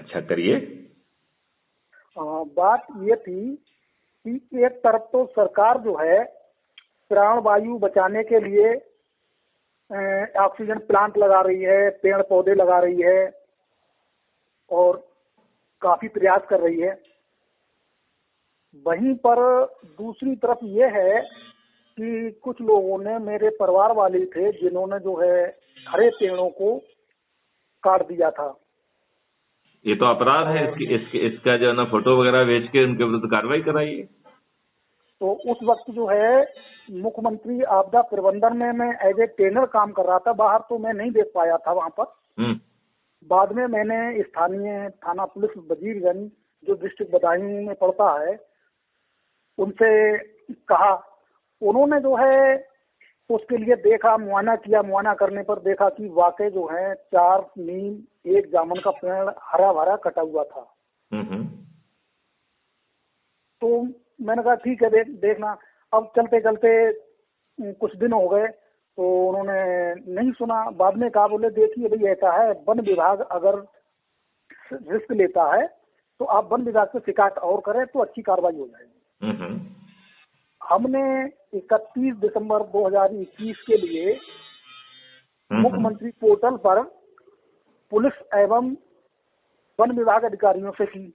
अच्छा, करिए। बात ये थी कि एक तरफ तो सरकार जो है प्राण वायु बचाने के लिए ऑक्सीजन प्लांट लगा रही है, पेड़ पौधे लगा रही है और काफी प्रयास कर रही है। वहीं पर दूसरी तरफ ये है कि कुछ लोगों ने, मेरे परिवार वाले थे जिन्होंने जो है हरे पेड़ों को काट दिया था। ये तो अपराध है। इसका जो है ना फोटो वगैरह बेच के उनके विरुद्ध कार्रवाई कराइए। तो उस वक्त जो है मुख्यमंत्री आपदा प्रबंधन में मैं एज ए ट्रेनर काम कर रहा था बाहर, तो मैं नहीं देख पाया था वहां पर। बाद में मैंने स्थानीय थाना पुलिस वजीरगंज जो डिस्ट्रिक्ट बदायूं में पड़ता है उनसे कहा। उन्होंने जो है उसके लिए देखा, मुआयना किया। मुआयना करने पर देखा कि वाकई जो है 4 नीम 1 जामुन का पेड़ हरा भरा कटा हुआ था। तो मैंने कहा ठीक है देखना। अब चलते चलते कुछ दिन हो गए तो उन्होंने नहीं सुना। बाद में कहा, बोले देखिए भाई ऐसा है, वन विभाग अगर रिस्क लेता है तो आप वन विभाग से शिकायत और करें तो अच्छी कार्रवाई हो जाएगी। हमने 31 दिसंबर 2021 के लिए मुख्यमंत्री पोर्टल पर पुलिस एवं वन विभाग अधिकारियों से की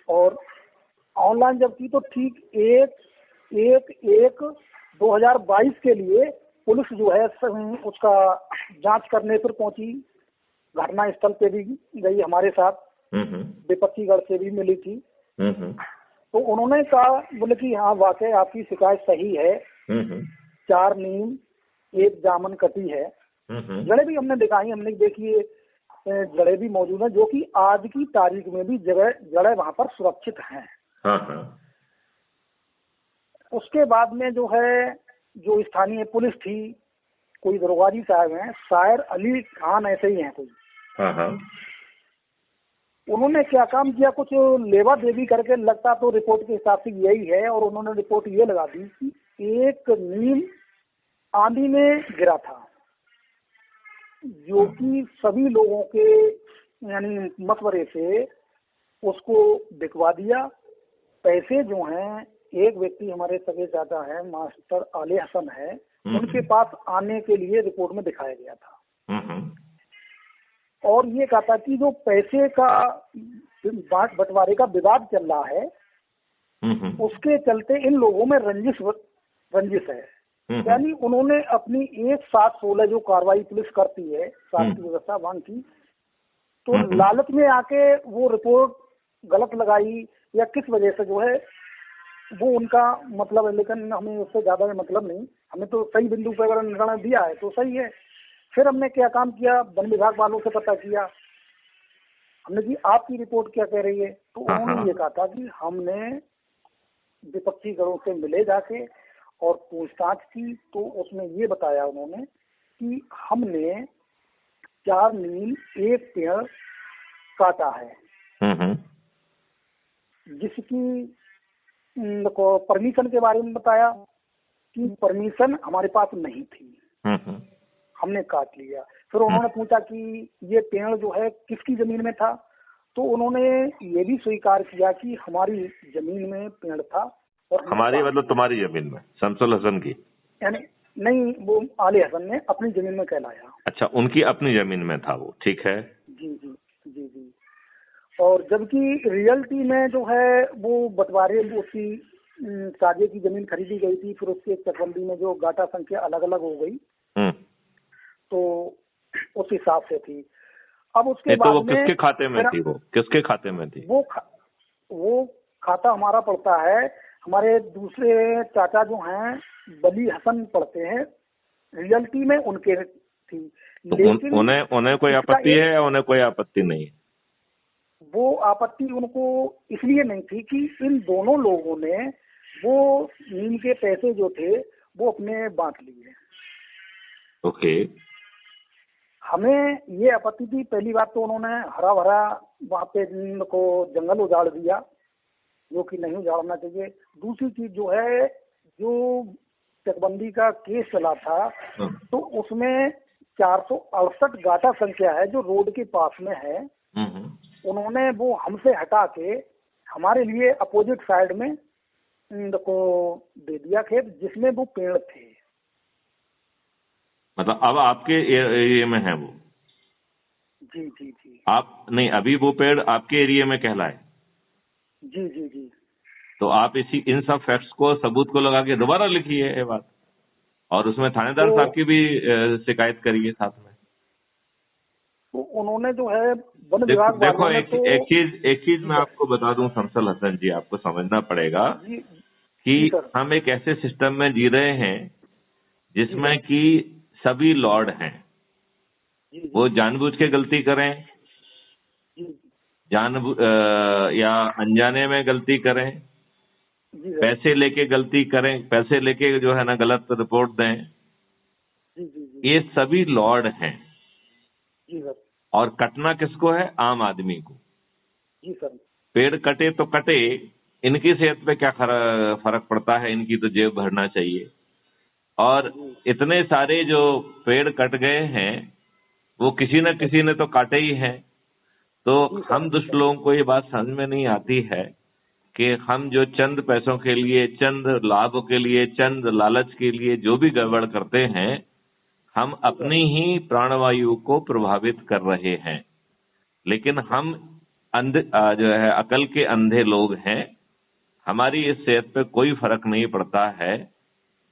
और ऑनलाइन जब की तो ठीक 1/1/2022 के लिए पुलिस जो है उसका जांच करने पर पहुंची। घटना स्थल पे भी गई हमारे साथ, विपत्तिगढ़ से भी मिली थी। तो उन्होंने कहा, बोले कि हाँ वाकई आपकी शिकायत सही है, 4 नीम 1 जामुन कटी है। जड़ें भी हमने दिखाई, हमने देखिए जड़ें भी मौजूद हैं जो कि आज की तारीख में भी जड़ें वहां पर सुरक्षित हैं। उसके बाद में जो है जो स्थानीय पुलिस थी, कोई दरोगाजी साहब हैं, शायर अली खान ऐसे ही हैं कोई, उन्होंने क्या काम किया, कुछ लेवा देवी करके लगता तो रिपोर्ट के हिसाब से यही है। और उन्होंने रिपोर्ट ये लगा दी कि 1 नीम आंधी में गिरा था, जो कि सभी लोगों के यानी मशवरे से उसको बिकवा दिया। पैसे जो हैं, एक व्यक्ति हमारे सगे चाचा है, मास्टर आले हसन है, उनके पास आने के लिए रिपोर्ट में दिखाया गया था। और ये कहा था कि जो पैसे का बंटवारे का विवाद चल रहा है उसके चलते इन लोगों में रंजिश है। यानी उन्होंने अपनी 1/7/16 जो कार्रवाई पुलिस करती है, शांति व्यवस्था भंग की, तो लालच में आके वो रिपोर्ट गलत लगाई या किस वजह से जो है वो उनका मतलब है। लेकिन हमें उससे ज्यादा मतलब नहीं, हमें तो सही बिंदु पर अगर निर्णय दिया है तो सही है। फिर हमने क्या काम किया, वन विभाग वालों से पता किया, हमने कि आपकी रिपोर्ट क्या कह रही है। तो उन्होंने ये कहा था कि हमने विपक्षी गणों से मिले जाके और पूछताछ की, तो उसमें ये बताया उन्होंने कि हमने 4 नीम 1 पेड़ काटा है, जिसकी परमिशन के बारे में बताया कि परमिशन हमारे पास नहीं थी, हमने काट लिया। फिर उन्होंने पूछा कि ये पेड़ जो है किसकी जमीन में था, तो उन्होंने ये भी स्वीकार किया कि हमारी जमीन में पेड़ था। और हमारी मतलब तुम्हारी जमीन में, शमसुल हसन की? यानी नहीं, वो आले हसन ने अपनी जमीन में कहलाया। अच्छा, उनकी अपनी जमीन में था वो, ठीक है। जी जी जी जी। और जबकि रियलिटी में जो है वो बंटवारे उसकी साझे की जमीन खरीदी गई थी, फिर उसके चकबंदी में जो गाटा संख्या अलग अलग हो गई तो उस हिसाब से थी। अब उसके बाद वो किसके खाते में थी? वो किसके खाते में थी? वो खाता हमारा पड़ता है, हमारे दूसरे चाचा जो हैं बली हसन पढ़ते हैं, रियलिटी में उनके थी। लेकिन उन्हें कोई आपत्ति है या उन्हें कोई आपत्ति नहीं? वो आपत्ति उनको इसलिए नहीं थी कि इन दोनों लोगों ने वो नीम के पैसे जो थे वो अपने बांट लिए। ओके। हमें ये आपत्ति थी, पहली बात तो उन्होंने हरा भरा वहाँ पे को जंगल उजाड़ दिया, जो कि नहीं उजाड़ना चाहिए। दूसरी चीज जो है, जो चकबंदी का केस चला था तो उसमें 468 गाटा संख्या है जो रोड के पास में है, उन्होंने वो हमसे हटा के हमारे लिए अपोजिट साइड में को दे दिया खेत, जिसमें वो पेड़ थे। मतलब अब आपके एरिया में है वो? जी जी जी। आप नहीं, अभी वो पेड़ आपके एरिया में कहलाए? जी जी जी। तो आप इन सब फैक्ट्स को, सबूत को लगा के दोबारा लिखिए ये बात, और उसमें थानेदार साहब की भी शिकायत करिए साथ में। तो उन्होंने जो है वन विभाग देखो, वालों एक चीज मैं आपको बता दूं शमशल हसन जी, आपको समझना पड़ेगा कि हम एक ऐसे सिस्टम में जी रहे हैं जिसमें कि सभी लॉर्ड हैं। वो जानबूझ के गलती करें या अनजाने में गलती करें, पैसे लेके गलती करें, पैसे लेके जो है ना गलत रिपोर्ट दें, ये सभी लॉर्ड हैं। और कटना किसको है? आम आदमी को। जी सर। पेड़ कटे तो कटे, इनकी सेहत पे क्या फर्क पड़ता है? इनकी तो जेब भरना चाहिए। और इतने सारे जो पेड़ कट गए हैं वो किसी न किसी ने तो काटे ही हैं। तो हम दुष्ट लोगों को ये बात समझ में नहीं आती है कि हम जो चंद पैसों के लिए, चंद लाभ के लिए, चंद लालच के लिए जो भी गड़बड़ करते हैं, हम अपनी ही प्राणवायु को प्रभावित कर रहे हैं। लेकिन हम जो है अकल के अंधे लोग हैं। हमारी इस सेहत पे कोई फर्क नहीं पड़ता है,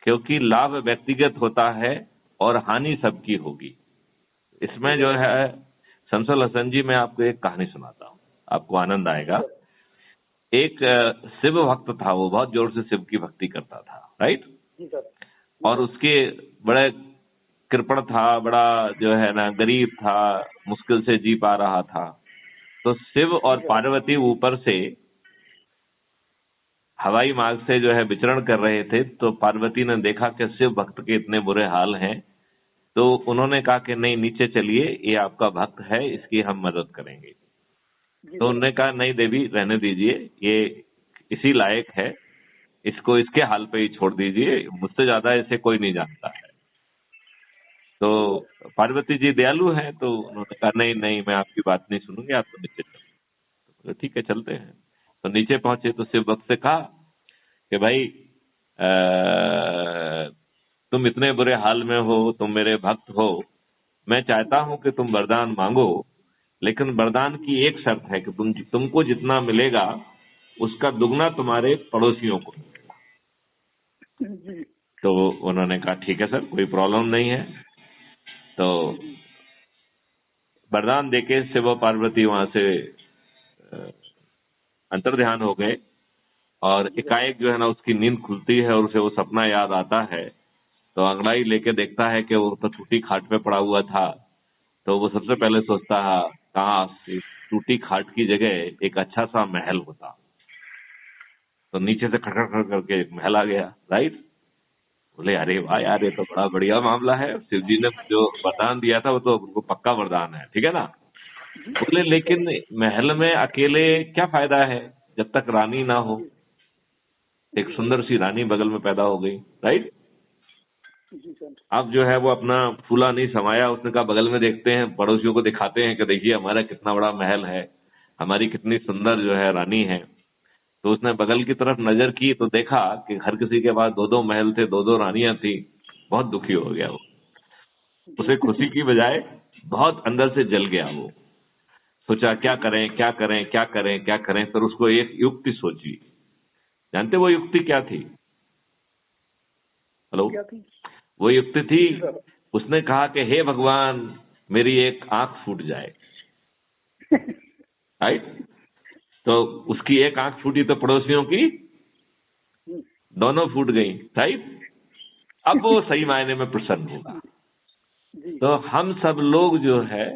क्योंकि लाभ व्यक्तिगत होता है और हानि सबकी होगी। इसमें जो है शमशल हसन जी, मैं आपको एक कहानी सुनाता हूँ, आपको आनंद आएगा। एक शिव भक्त था, वो बहुत जोर से शिव की भक्ति करता था, राइट? और उसके बड़े कृपण था, बड़ा जो है ना गरीब था, मुश्किल से जी पा रहा था। तो शिव और पार्वती ऊपर से हवाई मार्ग से जो है विचरण कर रहे थे। तो पार्वती ने देखा कि शिव भक्त के इतने बुरे हाल हैं, तो उन्होंने कहा कि नहीं, नीचे चलिए, ये आपका भक्त है, इसकी हम मदद करेंगे। तो उन्होंने कहा नहीं देवी, रहने दीजिए, ये इसी लायक है, इसको इसके हाल पे ही छोड़ दीजिए, मुझसे ज्यादा इसे कोई नहीं जानता है। तो पार्वती जी दयालु हैं, तो उन्होंने कहा नहीं नहीं, मैं आपकी बात नहीं सुनूंगी, आप तो नीचे चलो। तो ठीक है, चलते हैं। तो नीचे पहुंचे तो शिव भक्त से कहा कि भाई तुम इतने बुरे हाल में हो, तुम मेरे भक्त हो, मैं चाहता हूं कि तुम वरदान मांगो, लेकिन वरदान की एक शर्त है कि तुमको जितना मिलेगा उसका दुगना तुम्हारे पड़ोसियों को मिलेगा। तो उन्होंने कहा ठीक है सर, कोई प्रॉब्लम नहीं है। तो वरदान देके शिव और पार्वती वहां से अंतर्ध्यान हो गए, और एकाएक जो है ना उसकी नींद खुलती है और उसे वो सपना याद आता है। तो अंगड़ाई लेके देखता है कि वो तो टूटी खाट पे पड़ा हुआ था। तो वो सबसे पहले सोचता है काश इस टूटी खाट की जगह एक अच्छा सा महल होता। तो नीचे से खड़खड़ करके एक महल आ गया, राइट? बोले अरे वाह यार, ये तो बड़ा बढ़िया मामला है, शिव जी ने जो वरदान दिया था वो तो उनको पक्का वरदान है, ठीक है ना? बोले लेकिन महल में अकेले क्या फायदा है जब तक रानी ना हो। एक सुंदर सी रानी बगल में पैदा हो गई, राइट? अब जो है वो अपना फूला नहीं समाया, उसने कहा बगल में देखते हैं, पड़ोसियों को दिखाते हैं कि देखिए हमारा कितना बड़ा महल है, हमारी कितनी सुंदर जो है रानी है। तो उसने बगल की तरफ नजर की तो देखा कि हर किसी के पास दो दो महल थे, दो दो रानियां थी। बहुत दुखी हो गया वो। उसे खुशी की बजाय बहुत अंदर से जल गया वो। सोचा क्या करें क्या करें क्या करें क्या करें। फिर उसको एक युक्ति सोची। जानते वो युक्ति क्या थी? हेलो? वो युक्ति थी, उसने कहा कि हे भगवान, मेरी एक आंख फूट जाए, राइट? तो उसकी एक आंख फूटी तो पड़ोसियों की दोनों फूट गई, राइट? अब वो सही मायने में प्रसन्न होगा। तो हम सब लोग जो है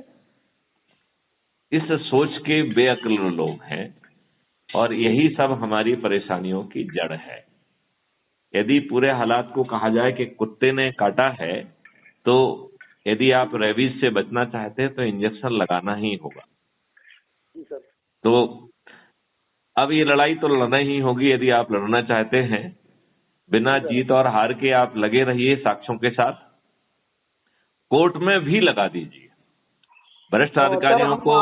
इस सोच के बेअक्ल लोग हैं, और यही सब हमारी परेशानियों की जड़ है। यदि पूरे हालात को कहा जाए कि कुत्ते ने काटा है, तो यदि आप रेबीज से बचना चाहते हैं तो इंजेक्शन लगाना ही होगा। तो अब ये लड़ाई तो लड़ना ही होगी। यदि आप लड़ना चाहते हैं, बिना जीत और हार के आप लगे रहिए साक्ष्यों के साथ, कोर्ट में भी लगा दीजिए। वरिष्ठ अधिकारियों को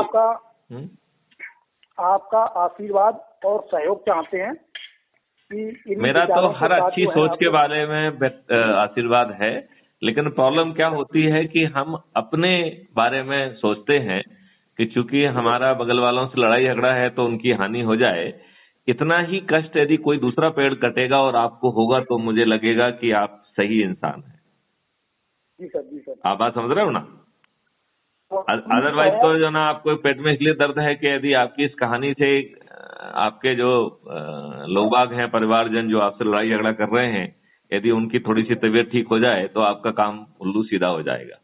आपका आशीर्वाद और सहयोग चाहते हैं कि मेरा तो हर अच्छी सोच के बारे में आशीर्वाद है, लेकिन प्रॉब्लम क्या होती है कि हम अपने बारे में सोचते हैं कि चूंकि हमारा बगल वालों से लड़ाई झगड़ा है तो उनकी हानि हो जाए। इतना ही कष्ट यदि कोई दूसरा पेड़ कटेगा और आपको होगा तो मुझे लगेगा कि आप सही इंसान हैं। जी सर। आप बात समझ रहे हो ना? अदरवाइज तो जो ना आपको पेट में इसलिए दर्द है कि यदि आपकी इस कहानी से आपके जो लोग बाग हैं, परिवारजन जो आपसे लड़ाई झगड़ा कर रहे हैं, यदि उनकी थोड़ी सी तबीयत ठीक हो जाए तो आपका काम उल्लू सीधा हो जाएगा।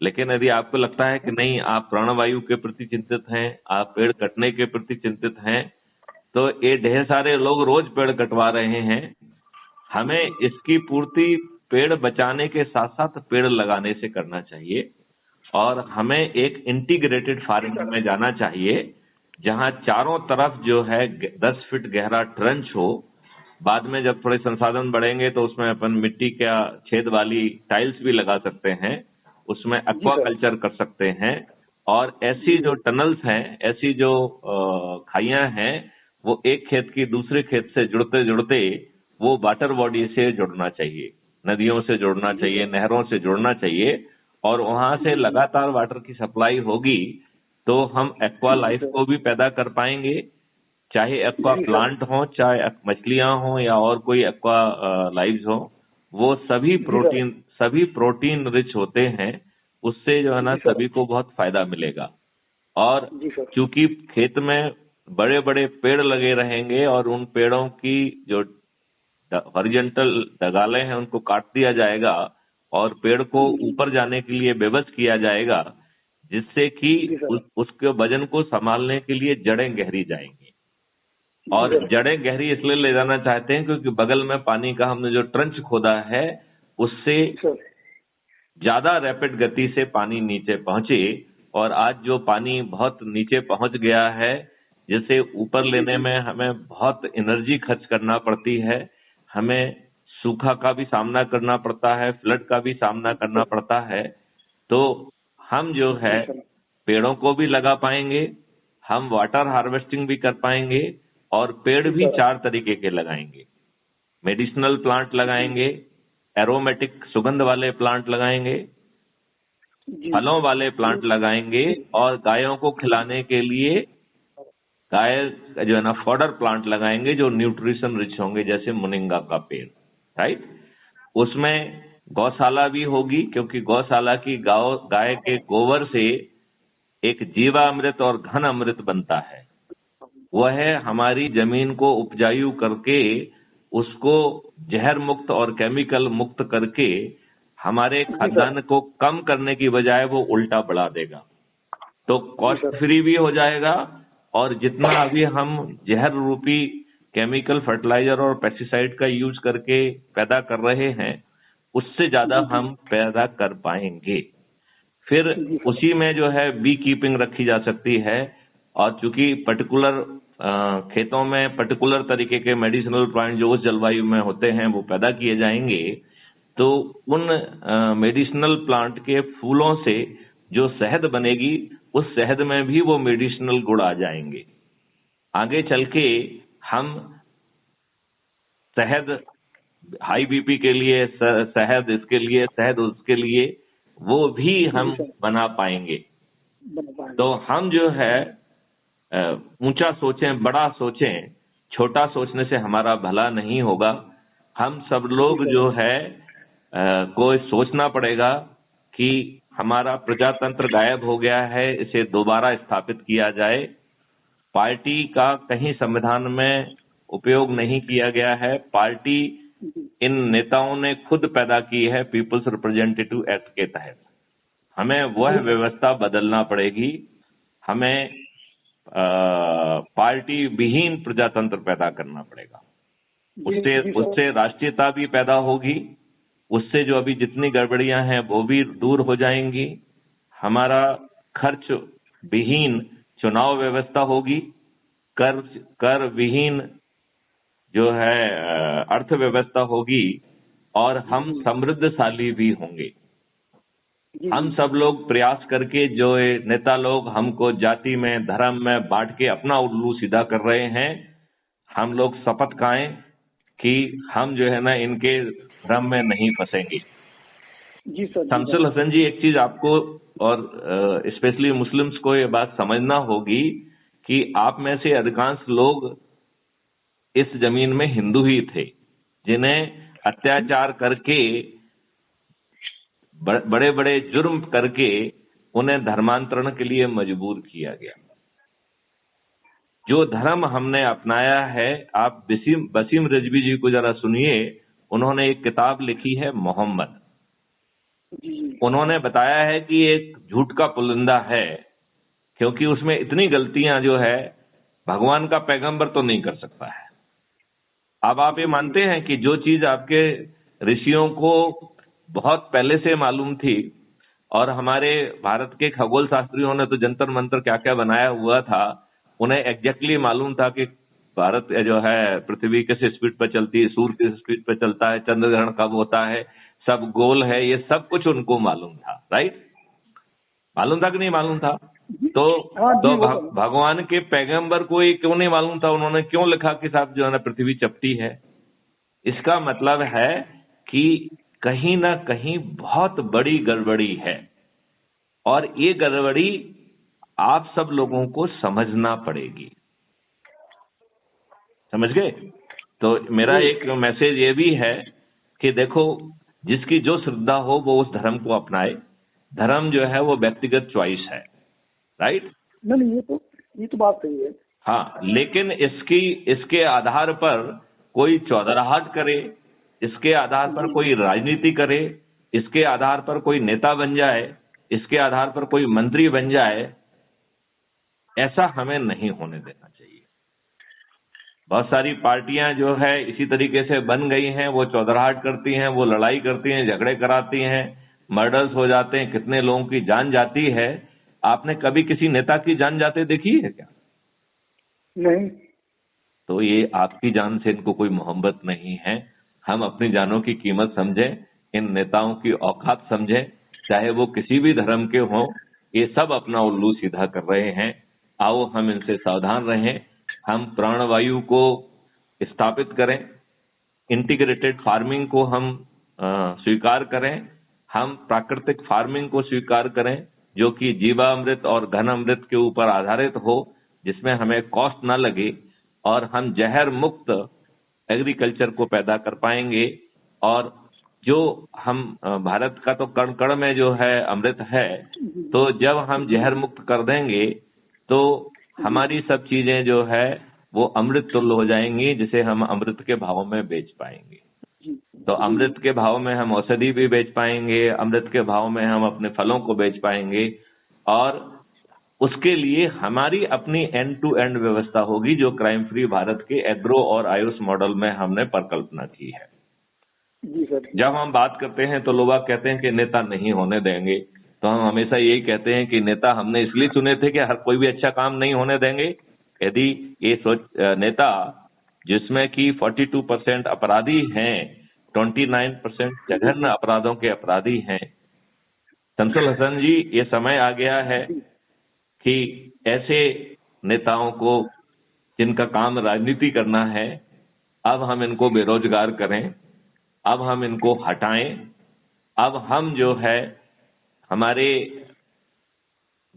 लेकिन यदि आपको लगता है कि नहीं, आप प्राणवायु के प्रति चिंतित हैं, आप पेड़ कटने के प्रति चिंतित हैं, तो ये ढेर सारे लोग रोज पेड़ कटवा रहे हैं। हमें इसकी पूर्ति पेड़ बचाने के साथ साथ पेड़ लगाने से करना चाहिए और हमें एक इंटीग्रेटेड फार्मिंग में जाना चाहिए जहां चारों तरफ जो है 10 फीट गहरा ट्रंच हो। बाद में जब थोड़े संसाधन बढ़ेंगे तो उसमें अपन मिट्टी का छेद वाली टाइल्स भी लगा सकते हैं, उसमें एक्वा कल्चर कर सकते हैं और ऐसी जो टनल्स हैं, ऐसी जो खाइयां हैं, वो एक खेत की दूसरे खेत से जुड़ते जुड़ते वो वाटर बॉडी से जुड़ना चाहिए, नदियों से जुड़ना चाहिए, नहरों से जुड़ना चाहिए और वहां से लगातार वाटर की सप्लाई होगी तो हम एक्वा लाइफ को भी पैदा कर पाएंगे। चाहे एक्वा प्लांट हो, चाहे मछलियां हो या और कोई एक्वा लाइव्स हो, वो सभी प्रोटीन रिच होते हैं। उससे जो है ना सभी को बहुत फायदा मिलेगा। और चूंकि खेत में बड़े बड़े पेड़ लगे रहेंगे और उन पेड़ों की जो हॉरिजॉन्टल डगाले हैं उनको काट दिया जाएगा और पेड़ को ऊपर जाने के लिए बेबस किया जाएगा, जिससे कि उसके वजन को संभालने के लिए जड़ें गहरी जाएंगी। और जड़ें गहरी इसलिए ले जाना चाहते हैं क्योंकि बगल में पानी का हमने जो ट्रंच खोदा है उससे ज्यादा रैपिड गति से पानी नीचे पहुंचे। और आज जो पानी बहुत नीचे पहुंच गया है, जिसे ऊपर लेने में हमें बहुत एनर्जी खर्च करना पड़ती है, हमें सूखा का भी सामना करना पड़ता है, फ्लड का भी सामना करना पड़ता है। तो हम जो है पेड़ों को भी लगा पाएंगे, हम वाटर हार्वेस्टिंग भी कर पाएंगे और पेड़ भी 4 तरीके के लगाएंगे। मेडिसिनल प्लांट लगाएंगे, एरोमेटिक सुगंध वाले प्लांट लगाएंगे, फलों वाले प्लांट लगाएंगे और गायों को खिलाने के लिए गाय जो है ना फॉडर प्लांट लगाएंगे जो न्यूट्रिशन रिच होंगे, जैसे मोरिंगा का पेड़, राइट। उसमें गौशाला भी होगी क्योंकि गौशाला की गाय के गोबर से एक जीवामृत और घन अमृत बनता है। वह हमारी जमीन को उपजाऊ करके उसको जहर मुक्त और केमिकल मुक्त करके हमारे खाद्यान्न को कम करने की बजाय वो उल्टा बढ़ा देगा। तो कॉस्ट फ्री भी हो जाएगा और जितना अभी हम जहर रूपी केमिकल फर्टिलाइजर और पेस्टिसाइड का यूज करके पैदा कर रहे हैं उससे ज्यादा हम पैदा कर पाएंगे। फिर उसी में जो है बी कीपिंग रखी जा सकती है और चूंकि पर्टिकुलर खेतों में पर्टिकुलर तरीके के मेडिसिनल प्लांट जो उस जलवायु में होते हैं वो पैदा किए जाएंगे, तो उन मेडिसिनल प्लांट के फूलों से जो शहद बनेगी उस शहद में भी वो मेडिसिनल गुण आ जाएंगे। आगे चल के हम शहद हाई बीपी के लिए शहद, इसके लिए शहद, उसके लिए वो भी हम बना पाएंगे। तो हम जो है ऊंचा सोचें, बड़ा सोचें, छोटा सोचने से हमारा भला नहीं होगा। हम सब लोग जो है को सोचना पड़ेगा कि हमारा प्रजातंत्र गायब हो गया है, इसे दोबारा स्थापित किया जाए। पार्टी का कहीं संविधान में उपयोग नहीं किया गया है। पार्टी इन नेताओं ने खुद पैदा की है पीपल्स रिप्रेजेंटेटिव एक्ट के तहत। हमें वह व्यवस्था बदलना पड़ेगी। हमें पार्टी विहीन प्रजातंत्र पैदा करना पड़ेगा। उससे राष्ट्रीयता भी पैदा होगी, उससे जो अभी जितनी गड़बड़ियां हैं वो भी दूर हो जाएंगी। हमारा खर्च विहीन चुनाव व्यवस्था होगी, कर विहीन जो है अर्थव्यवस्था होगी और हम समृद्धशाली भी होंगे। हम सब लोग प्रयास करके जो ये नेता लोग हमको जाति में धर्म में बांट के अपना उल्लू सीधा कर रहे हैं, हम लोग शपथ खाएं कि हम जो है ना इनके भ्रम में नहीं फंसेंगे। जी सर। शमसुल हसन जी, एक चीज आपको और स्पेशली मुस्लिम्स को ये बात समझना होगी कि आप में से अधिकांश लोग इस जमीन में हिंदू ही थे, जिन्हें अत्याचार करके बड़े बड़े जुर्म करके उन्हें धर्मांतरण के लिए मजबूर किया गया। जो धर्म हमने अपनाया है, आप वसीम रिजवी जी को जरा सुनिए। उन्होंने एक किताब लिखी है मोहम्मद। उन्होंने बताया है कि एक झूठ का पुलिंदा है, क्योंकि उसमें इतनी गलतियां जो है भगवान का पैगंबर तो नहीं कर सकता है। अब आप ये मानते हैं कि जो चीज आपके ऋषियों को बहुत पहले से मालूम थी, और हमारे भारत के खगोल शास्त्रियों ने तो जंतर मंतर क्या क्या बनाया हुआ था, उन्हें एग्जैक्टली मालूम था कि भारत जो है पृथ्वी किस स्पीड पर चलती है, सूर्य किस स्पीड पर चलता है, चंद्र ग्रहण कब होता है, सब गोल है, ये सब कुछ उनको मालूम था। राइट? मालूम था कि नहीं मालूम था? तो भगवान के पैगंबर को ये क्यों नहीं मालूम था? उन्होंने क्यों लिखा कि साहब जो है ना पृथ्वी चपटी है? इसका मतलब है कि कहीं ना कहीं बहुत बड़ी गड़बड़ी है, और ये गड़बड़ी आप सब लोगों को समझना पड़ेगी। समझ गए? तो मेरा एक मैसेज ये भी है कि देखो, जिसकी जो श्रद्धा हो वो उस धर्म को अपनाए। धर्म जो है वो व्यक्तिगत चॉइस है। राइट? नहीं, ये तो बात सही है। हाँ, लेकिन इसके आधार पर कोई चौधराहट करे, इसके आधार पर कोई राजनीति करे, इसके आधार पर कोई नेता बन जाए, इसके आधार पर कोई मंत्री बन जाए, ऐसा हमें नहीं होने देना चाहिए। बहुत सारी पार्टियां जो है इसी तरीके से बन गई हैं, वो चौधराहट करती हैं, वो लड़ाई करती हैं, झगड़े कराती हैं, मर्डर्स हो जाते हैं, कितने लोगों की जान जाती है। आपने कभी किसी नेता की जान जाते देखी है क्या? नहीं। तो ये आपकी जान से इनको कोई मोहब्बत नहीं है। हम अपनी जानों की कीमत समझें, इन नेताओं की औकात समझें, चाहे वो किसी भी धर्म के हों। ये सब अपना उल्लू सीधा कर रहे हैं। आओ हम इनसे सावधान रहें। हम प्राणवायु को स्थापित करें, इंटीग्रेटेड फार्मिंग को हम स्वीकार करें, हम प्राकृतिक फार्मिंग को स्वीकार करें, जो कि जीवामृत और घन अमृत के ऊपर आधारित हो, जिसमें हमें कॉस्ट ना लगे, और हम जहर मुक्त एग्रीकल्चर को पैदा कर पाएंगे। और जो हम भारत का तो कण कण में जो है अमृत है, तो जब हम जहर मुक्त कर देंगे तो हमारी सब चीजें जो है वो अमृत तुल्य हो जाएंगी, जिसे हम अमृत के भाव में बेच पाएंगे। तो अमृत के भाव में हम औषधि भी बेच पाएंगे, अमृत के भाव में हम अपने फलों को बेच पाएंगे, और उसके लिए हमारी अपनी एंड टू एंड व्यवस्था होगी, जो क्राइम फ्री भारत के एग्रो और आयुष मॉडल में हमने परिकल्पना की है। जी सर। जब हम बात करते हैं तो लोग कहते हैं कि नेता नहीं होने देंगे, तो हम हमेशा यही कहते हैं कि नेता हमने इसलिए चुने थे कि हर कोई भी अच्छा काम नहीं होने देंगे। यदि ये नेता जिसमें कि 42% अपराधी हैं, 29% जघन्य अपराधों के अपराधी हैं, शमसुल हसन जी, ये समय आ गया है कि ऐसे नेताओं को जिनका काम राजनीति करना है, अब हम इनको बेरोजगार करें, अब हम इनको हटाएं। अब हम जो है हमारे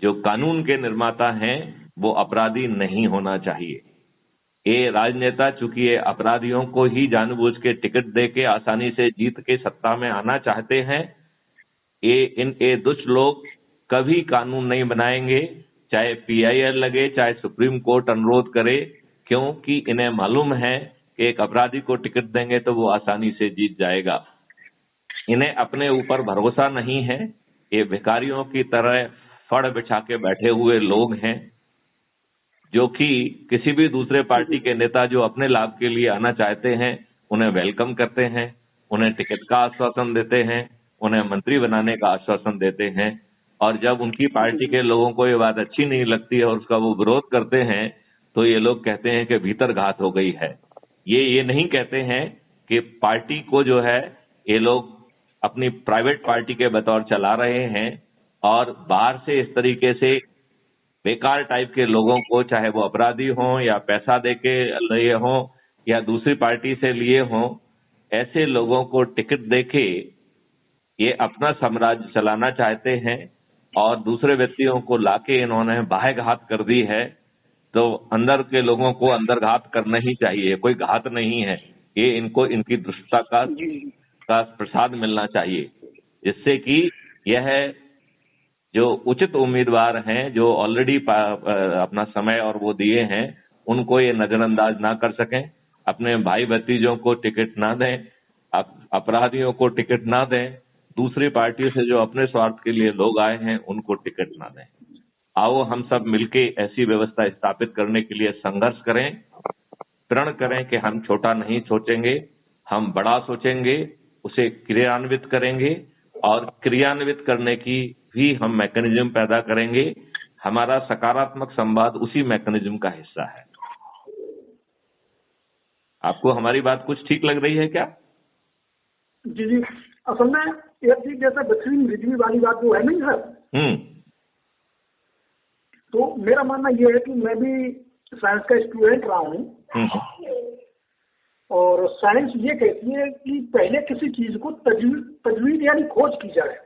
जो कानून के निर्माता हैं वो अपराधी नहीं होना चाहिए। ये राजनेता चूंकि ये अपराधियों को ही जानबूझ के टिकट दे के आसानी से जीत के सत्ता में आना चाहते हैं। ये दुष्ट लोग कभी कानून नहीं बनाएंगे, चाहे PIL लगे, चाहे सुप्रीम कोर्ट अनुरोध करे, क्योंकि इन्हें मालूम है कि एक अपराधी को टिकट देंगे तो वो आसानी से जीत जाएगा। इन्हें अपने ऊपर भरोसा नहीं है। ये भिखारियों की तरह फड़ बिछा के बैठे हुए लोग हैं, जो कि किसी भी दूसरे पार्टी के नेता जो अपने लाभ के लिए आना चाहते हैं उन्हें वेलकम करते हैं, उन्हें टिकट का आश्वासन देते हैं, उन्हें मंत्री बनाने का आश्वासन देते हैं, और जब उनकी पार्टी के लोगों को ये बात अच्छी नहीं लगती है और उसका वो विरोध करते हैं तो ये लोग कहते हैं कि भीतर घात हो गई है। ये नहीं कहते हैं कि पार्टी को जो है ये लोग अपनी प्राइवेट पार्टी के बतौर चला रहे हैं और बाहर से इस तरीके से बेकार टाइप के लोगों को, चाहे वो अपराधी हों या पैसा देके लिए हों या दूसरी पार्टी से लिए हों, ऐसे लोगों को टिकट देके ये अपना साम्राज्य चलाना चाहते हैं और दूसरे व्यक्तियों को लाके इन्होंने बाह्य घात कर दी है। तो अंदर के लोगों को अंदर घात करना ही चाहिए, कोई घात नहीं है ये, इनको इनकी दुष्टता का प्रसाद मिलना चाहिए, जिससे कि यह जो उचित उम्मीदवार हैं जो ऑलरेडी अपना समय और वो दिए हैं उनको ये नजरअंदाज ना कर सकें, अपने भाई भतीजों को टिकट ना दें, अपराधियों को टिकट ना दें, दूसरी पार्टी से जो अपने स्वार्थ के लिए लोग आए हैं उनको टिकट ना दें। आओ हम सब मिलके ऐसी व्यवस्था स्थापित करने के लिए संघर्ष करें, प्रण करें कि हम छोटा नहीं सोचेंगे, हम बड़ा सोचेंगे, उसे क्रियान्वित करेंगे और क्रियान्वित करने की भी हम मैकेनिज्म पैदा करेंगे। हमारा सकारात्मक संवाद उसी मैकेनिज्म का हिस्सा है। आपको हमारी बात कुछ ठीक लग रही है क्या? जी जी, असल में एक चीज जैसे दक्षिण बिजली वाली बात जो है नहीं सर, तो मेरा मानना यह है कि मैं भी साइंस का स्टूडेंट रहा हूँ और साइंस ये कहती है कि पहले किसी चीज को तजवीज यानी खोज की जाए।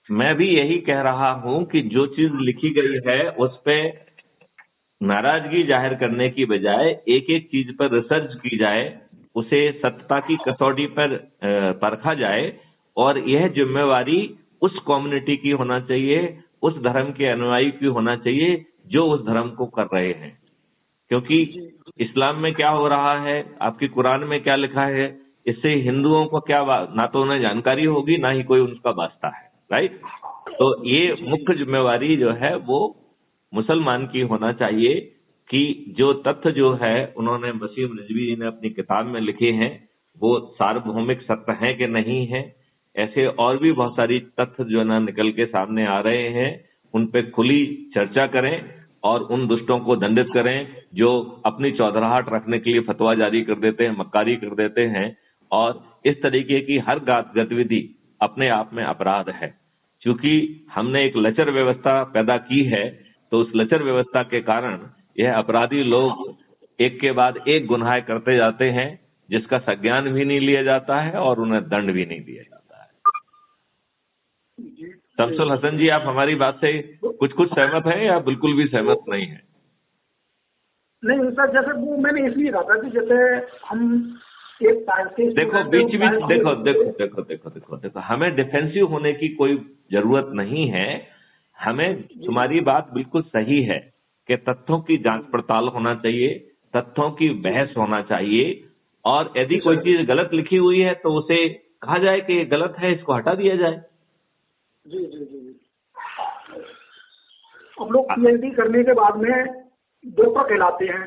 मैं भी यही कह रहा हूं कि जो चीज लिखी गई है उस पे नाराजगी जाहिर करने की बजाय एक एक चीज पर रिसर्च की जाए, उसे सत्यता की कसौटी पर परखा जाए और यह जिम्मेवारी उस कम्युनिटी की होना चाहिए, उस धर्म के अनुयायी की होना चाहिए जो उस धर्म को कर रहे हैं। क्योंकि इस्लाम में क्या हो रहा है, आपकी कुरान में क्या लिखा है, इससे हिंदुओं को क्या ना तो उन्हें जानकारी होगी ना ही कोई उनका वास्ता है, राइट। तो ये मुख्य जिम्मेवारी जो है वो मुसलमान की होना चाहिए कि जो तथ्य जो है उन्होंने वसीम रिजवी जी ने अपनी किताब में लिखे हैं वो सार्वभौमिक सत्य है कि नहीं है। ऐसे और भी बहुत सारी तथ्य जो ना निकल के सामने आ रहे हैं, उन पे खुली चर्चा करें और उन दुष्टों को दंडित करें जो अपनी चौधराहट रखने के लिए फतवा जारी कर देते हैं, मक्कारी कर देते हैं। और इस तरीके की हर गतिविधि अपने आप में अपराध है। क्योंकि हमने एक लचर व्यवस्था पैदा की है, तो उस लचर व्यवस्था के कारण यह अपराधी लोग एक के बाद एक गुनाह करते जाते हैं, जिसका संज्ञान भी नहीं लिया जाता है और उन्हें दंड भी नहीं दिया जाता है। शमसुल हसन जी, आप हमारी बात से कुछ सहमत हैं या बिल्कुल भी सहमत नहीं है? नहीं सर, जैसे वो मैंने इसलिए कहा था कि जैसे हम एक साइंटिस्ट, देखो देखो, हमें डिफेंसिव होने की कोई जरूरत नहीं है। हमें, तुम्हारी बात बिल्कुल सही है कि तथ्यों की जांच पड़ताल होना चाहिए, तथ्यों की बहस होना चाहिए और यदि कोई चीज गलत लिखी हुई है तो उसे कहा जाए कि ये गलत है, इसको हटा दिया जाए। जी जी जी जी। अब लोग पीएचडी करने के बाद में डॉक्टर कहलाते हैं।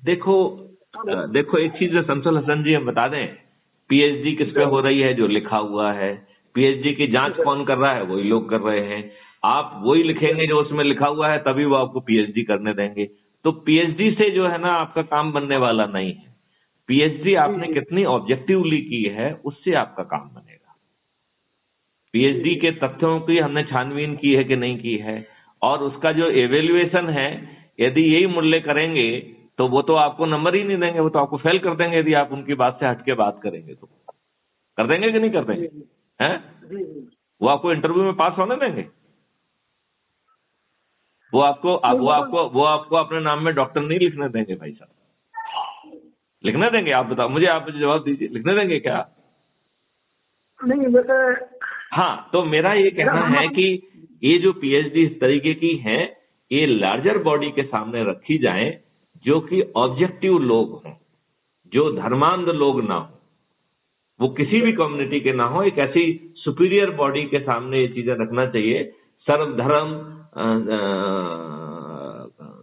देखो एक चीज शमसुल हसन जी हम बता दें, पीएचडी किस पे हो रही है? जो लिखा हुआ है। पीएचडी की जांच कौन कर रहा है? वही लोग कर रहे हैं। आप वही लिखेंगे जो उसमें लिखा हुआ है, तभी वो आपको पीएचडी करने देंगे। तो पीएचडी से जो है ना आपका काम बनने वाला नहीं है। पीएचडी आपने कितनी ऑब्जेक्टिवली की है उससे आपका काम बनेगा। पीएचडी के तथ्यों की हमने छानबीन की है कि नहीं की है, और उसका जो एवेल्युएशन है, यदि यही मूल्य करेंगे तो वो तो आपको नंबर ही नहीं देंगे, वो तो आपको फेल कर देंगे। यदि आप उनकी बात से हटके बात करेंगे तो कर देंगे कि नहीं कर देंगे? हैं? वो आपको इंटरव्यू में पास होने देंगे? वो आपको अपने नाम में डॉक्टर नहीं लिखने देंगे भाई साहब। लिखने देंगे? आप बताओ मुझे, आप मुझे जवाब दीजिए, लिखने देंगे क्या? नहीं वैसे। हाँ, तो मेरा ये कहना है कि ये जो पीएचडी इस तरीके की हैं, ये लार्जर बॉडी के सामने रखी जाएं जो कि ऑब्जेक्टिव लोग हों, जो धर्मांध लोग ना हो, वो किसी भी कम्युनिटी के ना हो। एक ऐसी सुपीरियर बॉडी के सामने ये चीजें रखना चाहिए। सर्वधर्म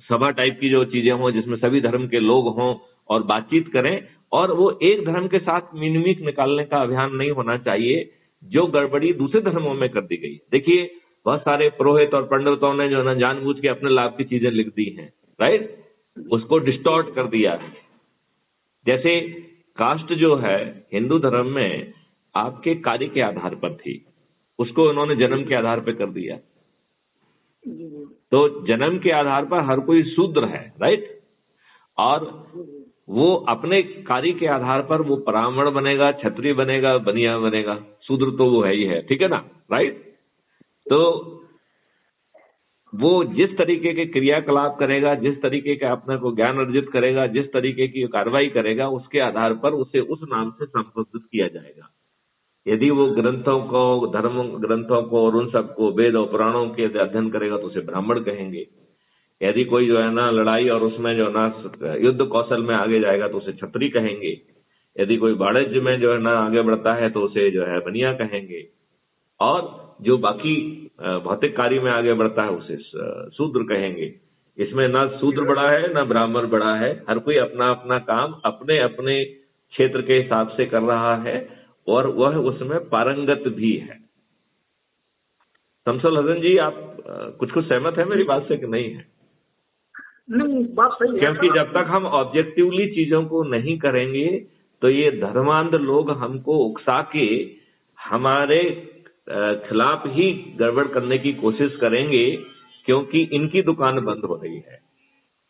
सभा टाइप की जो चीजें हों जिसमें सभी धर्म के लोग हों और बातचीत करें, और वो एक धर्म के साथ मिनमिक निकालने का अभियान नहीं होना चाहिए जो गड़बड़ी दूसरे धर्मों में कर दी गई। देखिए बहुत सारे पुरोहित और पंडितों ने जो है ना जानबूझ के अपने लाभ की चीजें लिख दी हैं, राइट, उसको डिस्टॉर्ट कर दिया है। जैसे कास्ट जो है हिंदू धर्म में, आपके कार्य के आधार पर थी, उसको उन्होंने जन्म के आधार पर कर दिया। तो जन्म के आधार पर हर कोई शूद्र है, राइट, और वो अपने कार्य के आधार पर वो ब्राह्मण बनेगा, क्षत्रिय बनेगा, बनिया बनेगा, शूद्र तो वो है ही है, ठीक है ना, राइट। तो वो जिस तरीके के क्रियाकलाप करेगा, जिस तरीके का अपने को ज्ञान अर्जित करेगा, जिस तरीके की कार्रवाई करेगा, उसके आधार पर उसे उस नाम से संबोधित किया जाएगा। यदि वो ग्रंथों को, धर्म ग्रंथों को और उन सबको, वेद और पुराणों के अध्ययन करेगा तो उसे ब्राह्मण कहेंगे। यदि कोई जो है ना लड़ाई और उसमें जो है ना युद्ध कौशल में आगे जाएगा तो उसे क्षत्रिय कहेंगे। यदि कोई वाणिज्य में जो है ना आगे बढ़ता है तो उसे जो है बनिया कहेंगे, और जो बाकी भौतिक कार्य में आगे बढ़ता है उसे शूद्र कहेंगे। इसमें ना शूद्र बड़ा है ना ब्राह्मण बड़ा है, हर कोई अपना अपना काम अपने अपने क्षेत्र के हिसाब से कर रहा है और वह उसमें पारंगत भी है। शमसुल हसन जी, आप कुछ सहमत है मेरी बात से कि नहीं है? नहीं, बात सही है। क्योंकि जब तक हम ऑब्जेक्टिवली चीजों को नहीं करेंगे तो ये धर्मांध लोग हमको उकसा के हमारे खिलाफ ही गड़बड़ करने की कोशिश करेंगे, क्योंकि इनकी दुकान बंद हो रही है।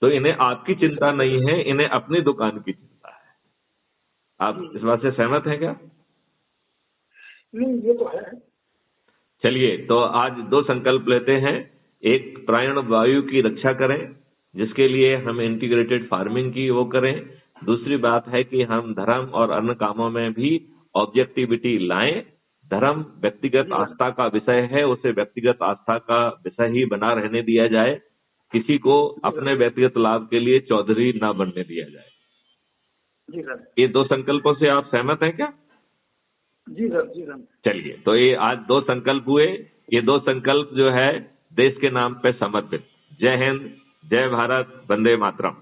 तो इन्हें आपकी चिंता नहीं है, इन्हें अपनी दुकान की चिंता है। आप इस बात से सहमत हैं क्या? नहीं, ये तो है। चलिए, तो आज 2 संकल्प लेते हैं। एक, प्राण वायु की रक्षा करें, जिसके लिए हम इंटीग्रेटेड फार्मिंग की वो करें। दूसरी बात है कि हम धर्म और अन्य कामों में भी ऑब्जेक्टिविटी लाएं। धर्म व्यक्तिगत आस्था का विषय है, उसे व्यक्तिगत आस्था का विषय ही बना रहने दिया जाए। किसी को अपने व्यक्तिगत लाभ के लिए चौधरी ना बनने दिया जाए। जी सर। ये 2 संकल्पों से आप सहमत हैं क्या? जी सर, जी सर। चलिए, तो ये आज 2 संकल्प हुए। ये 2 संकल्प जो है देश के नाम पे समर्पित। जय हिंद, जय भारत, वंदे मातरम।